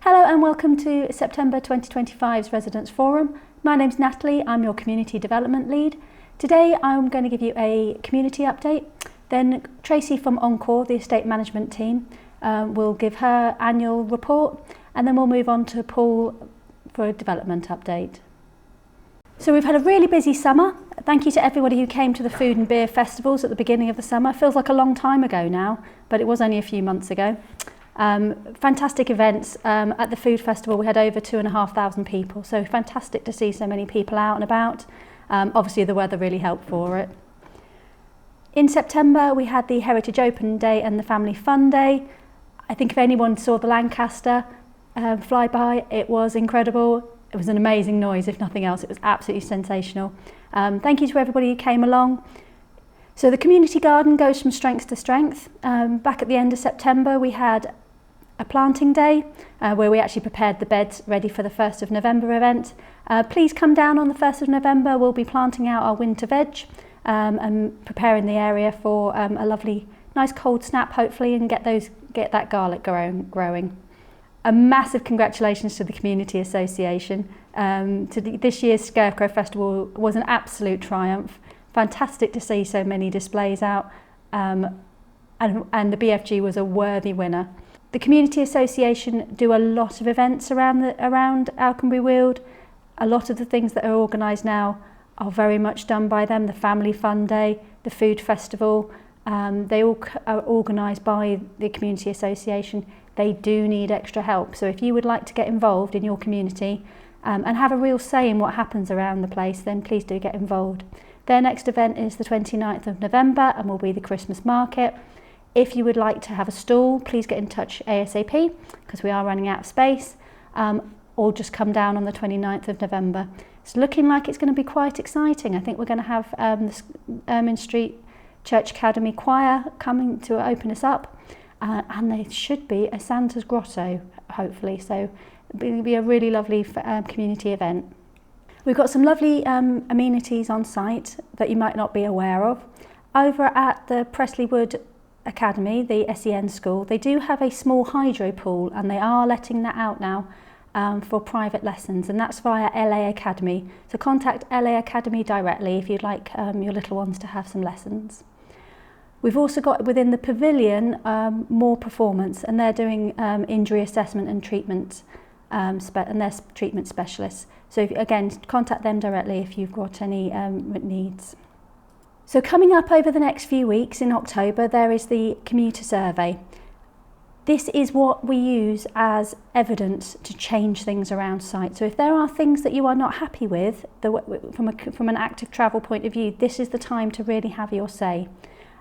Hello and welcome to September 2025's Residents Forum. My name's Natalie, I'm your Community Development Lead. Today I'm going to give you a community update. Then Tracy from Encore, the estate management team, will give her annual report, and then we'll move on to Paul for a development update. So we've had a really busy summer. Thank you to everybody who came to the food and beer festivals at the beginning of the summer. Feels like a long time ago now, but it was only a few months ago. Fantastic events. At the food festival we had over 2,500 people, so fantastic to see so many people out and about. Obviously the weather really helped for it. In September we had the Heritage Open Day and the Family Fun Day. I think if anyone saw the Lancaster flyby, it was incredible. It was an amazing noise, if nothing else. It was absolutely sensational. Thank you to everybody who came along. So the community garden goes from strength to strength. Back at the end of September we had a planting day where we actually prepared the beds ready for the 1st of November event. Please come down on the 1st of November. We'll be planting out our winter veg and preparing the area for a lovely, nice cold snap hopefully, and get that garlic growing. A massive congratulations to the Community Association. This year's Scarecrow Festival was an absolute triumph. Fantastic to see so many displays out, and the BFG was a worthy winner. The Community Association do a lot of events around Alconbury Weald. A lot of the things that are organised now are very much done by them. The Family Fun Day, the Food Festival, they all are organised by the Community Association. They do need extra help, so if you would like to get involved in your community and have a real say in what happens around the place, then please do get involved. Their next event is the 29th of November and will be the Christmas market. If you would like to have a stall, please get in touch ASAP because we are running out of space, or just come down on the 29th of November. It's looking like it's going to be quite exciting. I think we're going to have the Ermine Street Church Academy Choir coming to open us up. And there should be a Santa's Grotto, hopefully, so it'll be a really lovely community event. We've got some lovely amenities on site that you might not be aware of. Over at the Pressley Wood Academy, the SEN school, they do have a small hydro pool, and they are letting that out now for private lessons, and that's via LA Academy. So contact LA Academy directly if you'd like your little ones to have some lessons. We've also got within the pavilion more performance, and they're doing injury assessment and treatment, and they're treatment specialists. So again, contact them directly if you've got any needs. So coming up over the next few weeks in October, there is the commuter survey. This is what we use as evidence to change things around site. So if there are things that you are not happy with from an active travel point of view, this is the time to really have your say.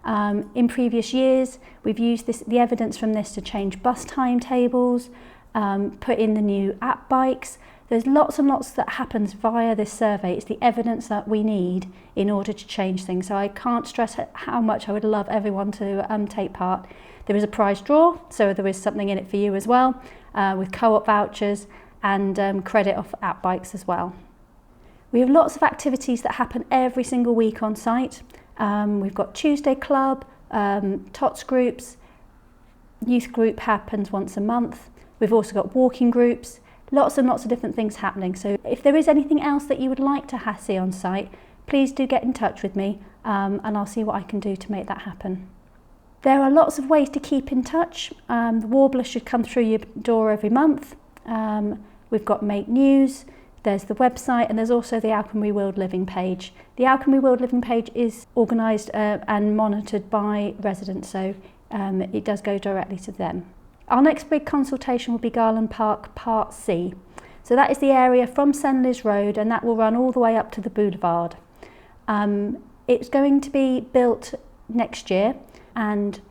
In previous years, we've used the evidence from this to change bus timetables, put in the new app bikes. There's lots and lots that happens via this survey. It's the evidence that we need in order to change things. So I can't stress how much I would love everyone to take part. There is a prize draw, so there is something in it for you as well, with co-op vouchers and credit off app bikes as well. We have lots of activities that happen every single week on site. We've got Tuesday Club, TOTS groups, youth group happens once a month. We've also got walking groups, lots and lots of different things happening. So if there is anything else that you would like to see on site, please do get in touch with me and I'll see what I can do to make that happen. There are lots of ways to keep in touch. The Warbler should come through your door every month. We've got Make News. There's the website, and there's also the Alconbury Weald Living page. The Alconbury Weald Living page is organised and monitored by residents, so it does go directly to them. Our next big consultation will be Garland Park Part C. So that is the area from Senlis Road, and that will run all the way up to the boulevard. It's going to be built next year, and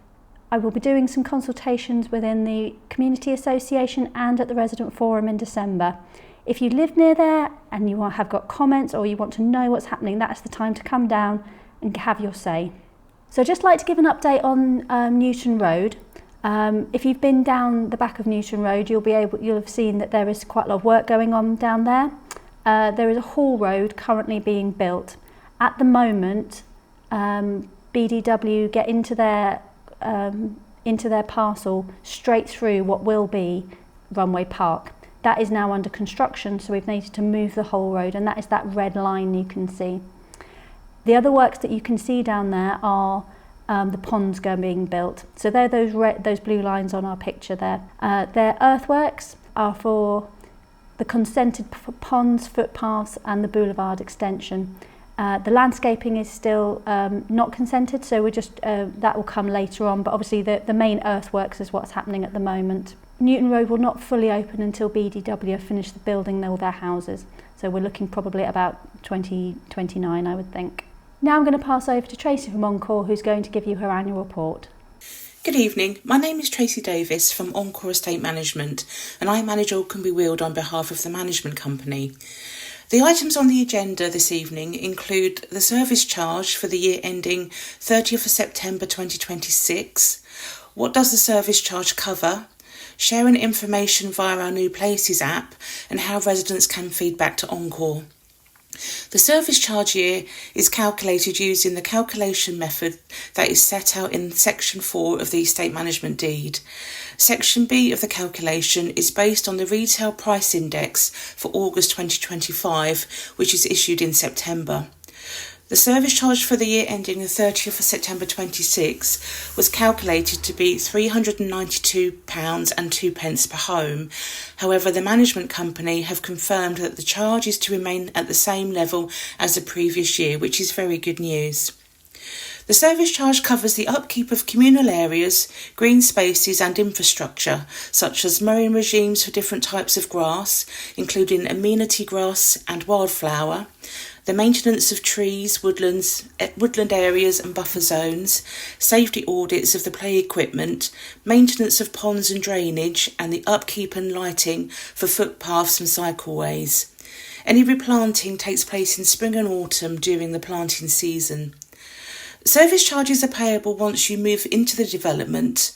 I will be doing some consultations within the Community Association and at the Resident Forum in December. If you live near there and you have got comments or you want to know what's happening, that's the time to come down and have your say. So I'd just like to give an update on Newton Road. If you've been down the back of Newton Road, you'll have seen that there is quite a lot of work going on down there. There is a haul road currently being built. At the moment, BDW get into their parcel straight through what will be Runway Park. That is now under construction, so we've needed to move the whole road, and that is that red line you can see. The other works that you can see down there are the ponds being built. So they're those blue lines on our picture there. Their earthworks are for the consented ponds, footpaths and the boulevard extension. The landscaping is still not consented, so that will come later on, but obviously the main earthworks is what's happening at the moment. Newton Road will not fully open until BDW have finished the building all their houses, so we're looking probably at about 2029, I would think. Now I'm going to pass over to Tracy from Encore, who's going to give you her annual report. Good evening, my name is Tracy Davis from Encore Estate Management, and I manage Alconbury Weald on behalf of the management company. The items on the agenda this evening include the service charge for the year ending 30th of September 2026. What does the service charge cover? Sharing information via our New Places app and how residents can feed back to Encore. The service charge year is calculated using the calculation method that is set out in Section 4 of the Estate Management Deed. Section B of the calculation is based on the Retail Price Index for August 2025, which is issued in September. The service charge for the year ending the 30th of September 26 was calculated to be £392.02 per home. However, the management company have confirmed that the charge is to remain at the same level as the previous year, which is very good news. The service charge covers the upkeep of communal areas, green spaces and infrastructure, such as mowing regimes for different types of grass, including amenity grass and wildflower, the maintenance of trees, woodland areas and buffer zones, safety audits of the play equipment, maintenance of ponds and drainage, and the upkeep and lighting for footpaths and cycleways. Any replanting takes place in spring and autumn during the planting season. Service charges are payable once you move into the development.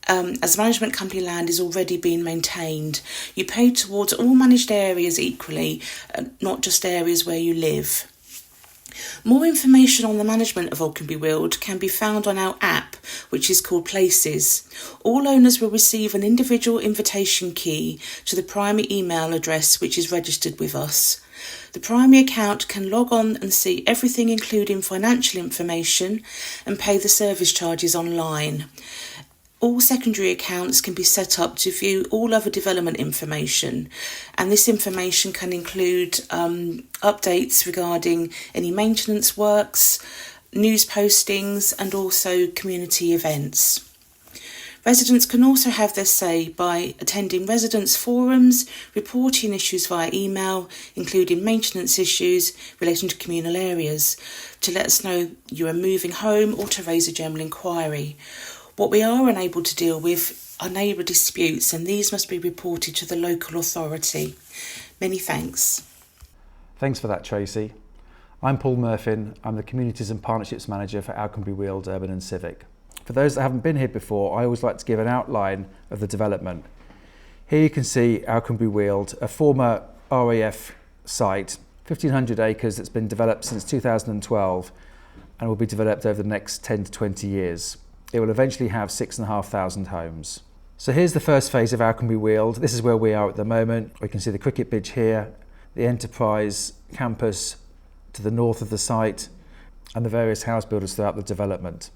As management company land is already being maintained, you pay towards all managed areas equally, not just areas where you live. More information on the management of Alconbury Weald can be found on our app, which is called Places. All owners will receive an individual invitation key to the primary email address which is registered with us. The primary account can log on and see everything including financial information and pay the service charges online. All secondary accounts can be set up to view all other development information, and this information can include updates regarding any maintenance works, news postings and also community events. Residents can also have their say by attending residents' forums, reporting issues via email, including maintenance issues relating to communal areas, to let us know you are moving home or to raise a general inquiry. What we are unable to deal with are neighbour disputes, and these must be reported to the local authority. Many thanks. Thanks for that, Tracy. I'm Paul Murphin. I'm the Communities and Partnerships Manager for Alconbury Weald Urban and Civic. For those that haven't been here before, I always like to give an outline of the development. Here you can see Alconbury Weald, a former RAF site, 1,500 acres that's been developed since 2012 and will be developed over the next 10 to 20 years. It will eventually have 6,500 homes. So here's the first phase of Alconbury Weald. This is where we are at the moment. We can see the cricket pitch here, the enterprise campus to the north of the site, and the various house builders throughout the development.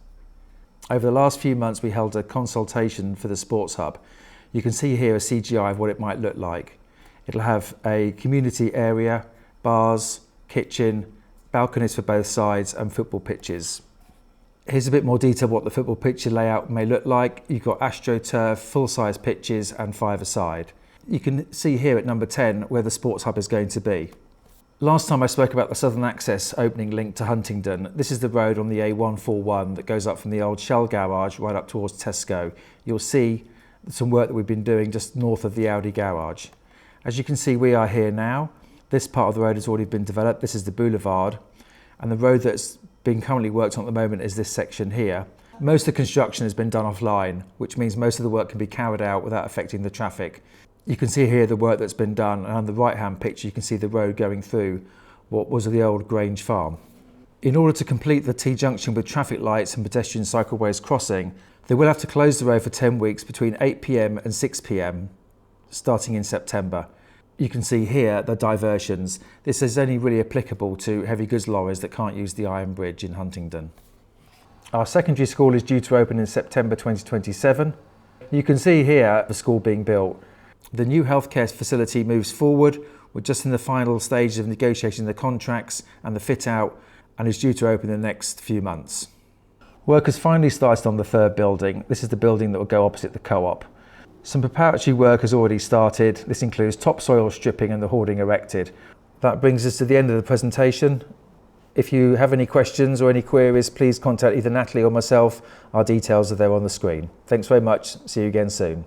Over the last few months, we held a consultation for the sports hub. You can see here a CGI of what it might look like. It'll have a community area, bars, kitchen, balconies for both sides, and football pitches. Here's a bit more detail what the football pitch layout may look like. You've got AstroTurf, full-size pitches and five-a-side. You can see here at number 10 where the sports hub is going to be. Last time I spoke about the Southern Access opening link to Huntingdon. This is the road on the A141 that goes up from the old Shell garage right up towards Tesco. You'll see some work that we've been doing just north of the Audi garage. As you can see, we are here now. This part of the road has already been developed. This is the boulevard, and the road that's being currently worked on at the moment is this section here. Most of the construction has been done offline, which means most of the work can be carried out without affecting the traffic. You can see here the work that's been done, and on the right hand picture you can see the road going through what was the old Grange farm. In order to complete the T-junction with traffic lights and pedestrian cycleways crossing, they will have to close the road for 10 weeks between 8 p.m. and 6 p.m. starting in September. You can see here the diversions. This is only really applicable to heavy goods lorries that can't use the Iron Bridge in Huntingdon. Our secondary school is due to open in September 2027. You can see here the school being built. The new healthcare facility moves forward. We're just in the final stage of negotiating the contracts and the fit out, and is due to open in the next few months. Work has finally started on the third building. This is the building that will go opposite the co-op. Some preparatory work has already started. This includes topsoil stripping and the hoarding erected. That brings us to the end of the presentation. If you have any questions or any queries, please contact either Natalie or myself. Our details are there on the screen. Thanks very much. See you again soon.